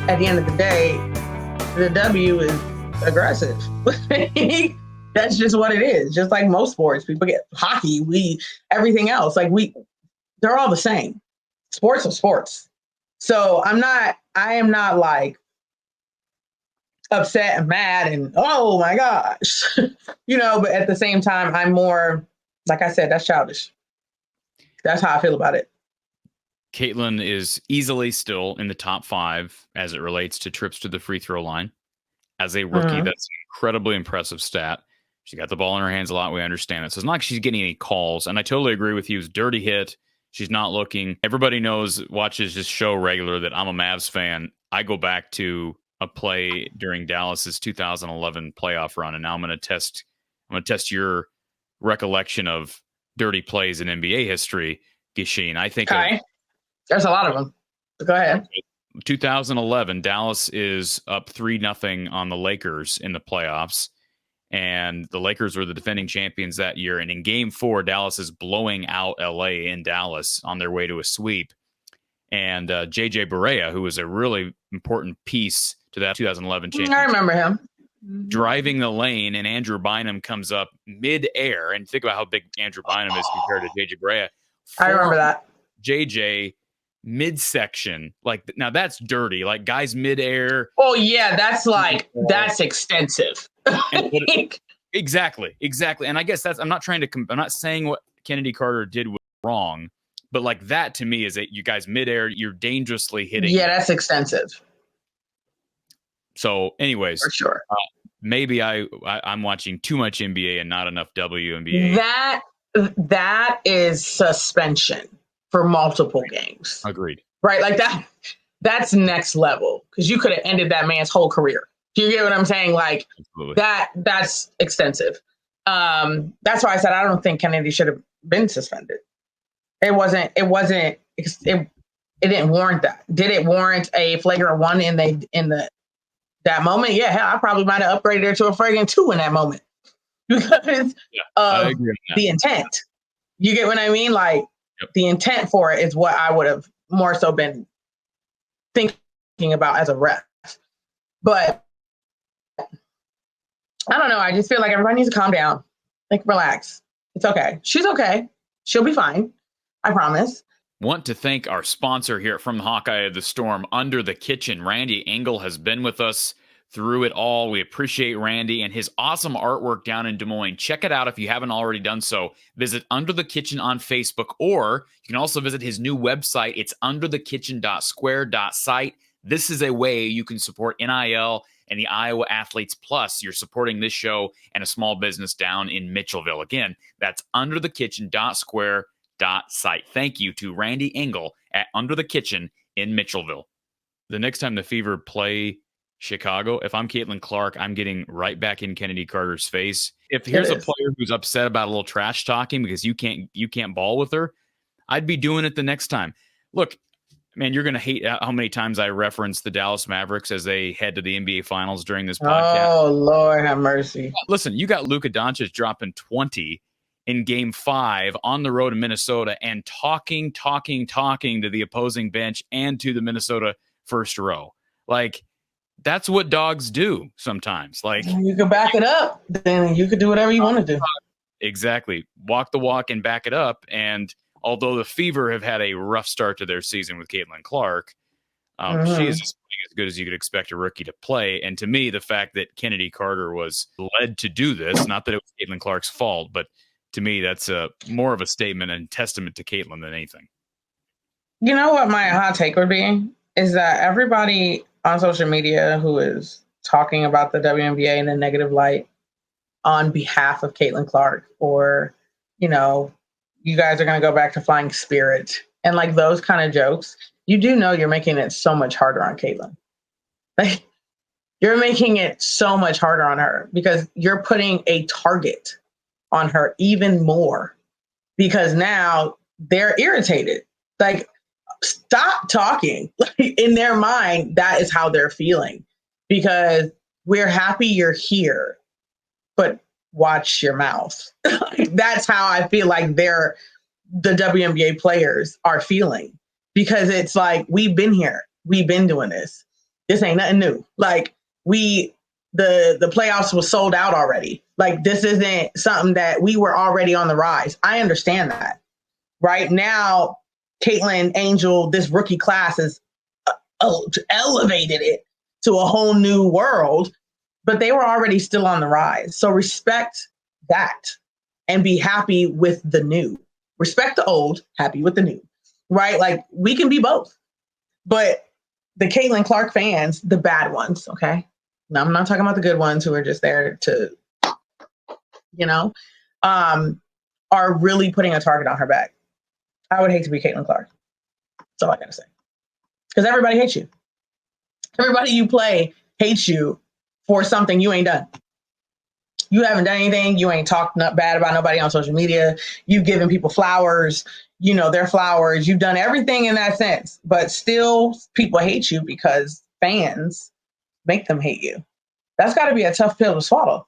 at the end of the day, the W is aggressive. That's just what it is. Just like most sports, people get hockey, everything else. They're all the same. Sports are sports. So I am not like upset and mad and, oh my gosh, but at the same time, I'm more, like I said, that's childish. That's how I feel about it. Caitlin is easily still in the top 5 as it relates to trips to the free throw line. As a rookie, that's an incredibly impressive stat. She got the ball in her hands a lot. We understand it. So it's not like she's getting any calls. And I totally agree with you. It's dirty hit. She's not looking. Everybody watches this show regular that I'm a Mavs fan. I go back to a play during Dallas's 2011 playoff run. And now I'm going to test your recollection of dirty plays in NBA history, Kachine. I think there's a lot of them. Go ahead. 2011, Dallas is up 3-0 on the Lakers in the playoffs. And the Lakers were the defending champions that year. And in game 4, Dallas is blowing out LA in Dallas on their way to a sweep. And JJ Barea, who was a really important piece to that 2011 championship. I remember him. Driving the lane, and Andrew Bynum comes up mid-air. And think about how big Andrew Bynum is compared to JJ Barea. I remember that. JJ midsection, now that's dirty. Like guys midair. Oh yeah, that's extensive. Exactly. And I guess I'm not saying what Chennedy Carter did was wrong, but that to me is that you guys midair, you're dangerously hitting. Yeah, that's extensive. So, anyways, for sure. Maybe I'm watching too much NBA and not enough WNBA. That is suspension for multiple games. Agreed. Right? That's next level, because you could have ended that man's whole career. Do you get what I'm saying? Absolutely. That's extensive. That's why I said I don't think Kennedy should have been suspended. It didn't warrant that. Did it warrant a flagrant 1 in that moment? Yeah, hell, I probably might have upgraded her to a flagrant 2 in that moment because of the intent. You get what I mean? The intent for it is what I would have more so been thinking about as a ref. But I don't know. I just feel like everybody needs to calm down. Relax. It's okay. She's okay. She'll be fine. I promise. Want to thank our sponsor here from the Hawkeye of the Storm, Under the Kitchen. Randy Engel has been with us through it all. We appreciate Randy and his awesome artwork down in Des Moines. Check it out if you haven't already done so. Visit Under the Kitchen on Facebook, or you can also visit his new website. It's underthekitchen.square.site. This is a way you can support NIL and the Iowa Athletes Plus. You're supporting this show and a small business down in Mitchellville. Again, that's underthekitchen.square.site. Thank you to Randy Engel at Under the Kitchen in Mitchellville. The next time the Fever play Chicago, if I'm Caitlin Clark, I'm getting right back in Chennedy Carter's face. If here's a player who's upset about a little trash talking because you can't ball with her, I'd be doing it the next time. Look, man, you're going to hate how many times I reference the Dallas Mavericks as they head to the NBA Finals during this podcast. Oh, Lord have mercy. Listen, you got Luka Doncic dropping 20 in Game 5 on the road in Minnesota and talking to the opposing bench and to the Minnesota first row. That's what dogs do sometimes. You can back it up, then you could do whatever you want to do. Exactly. Walk the walk and back it up. And although the Fever have had a rough start to their season with Caitlin Clark, she is as good as you could expect a rookie to play. And to me, the fact that Chennedy Carter was led to do this, not that it was Caitlin Clark's fault, but to me, that's more of a statement and testament to Caitlin than anything. You know what my hot take would be? Is that everybody on social media who is talking about the WNBA in a negative light on behalf of Caitlin Clark, or, you guys are going to go back to Flying Spirit and those kind of jokes, you do know you're making it so much harder on Caitlin. You're making it so much harder on her because you're putting a target on her even more because now they're irritated. Stop talking. In their mind, that is how they're feeling because we're happy you're here, but watch your mouth. That's how I feel like the WNBA players are feeling because it's we've been here. We've been doing this. This ain't nothing new. Like the playoffs was sold out already. Like this isn't something that we were already on the rise. I understand that. Right now, Caitlin Angel, this rookie class has elevated it to a whole new world, but they were already still on the rise. So respect that and be happy with the new. Respect the old, happy with the new, right? Like we can be both, but the Caitlin Clark fans, the bad ones, okay? Now, I'm not talking about the good ones who are just there to, are really putting a target on her back. I would hate to be Caitlin Clark. That's all I gotta say. Because everybody hates you. Everybody you play hates you for something you ain't done. You haven't done anything. You ain't talked bad about nobody on social media. You've given people flowers, their flowers. You've done everything in that sense. But still, people hate you because fans make them hate you. That's got to be a tough pill to swallow.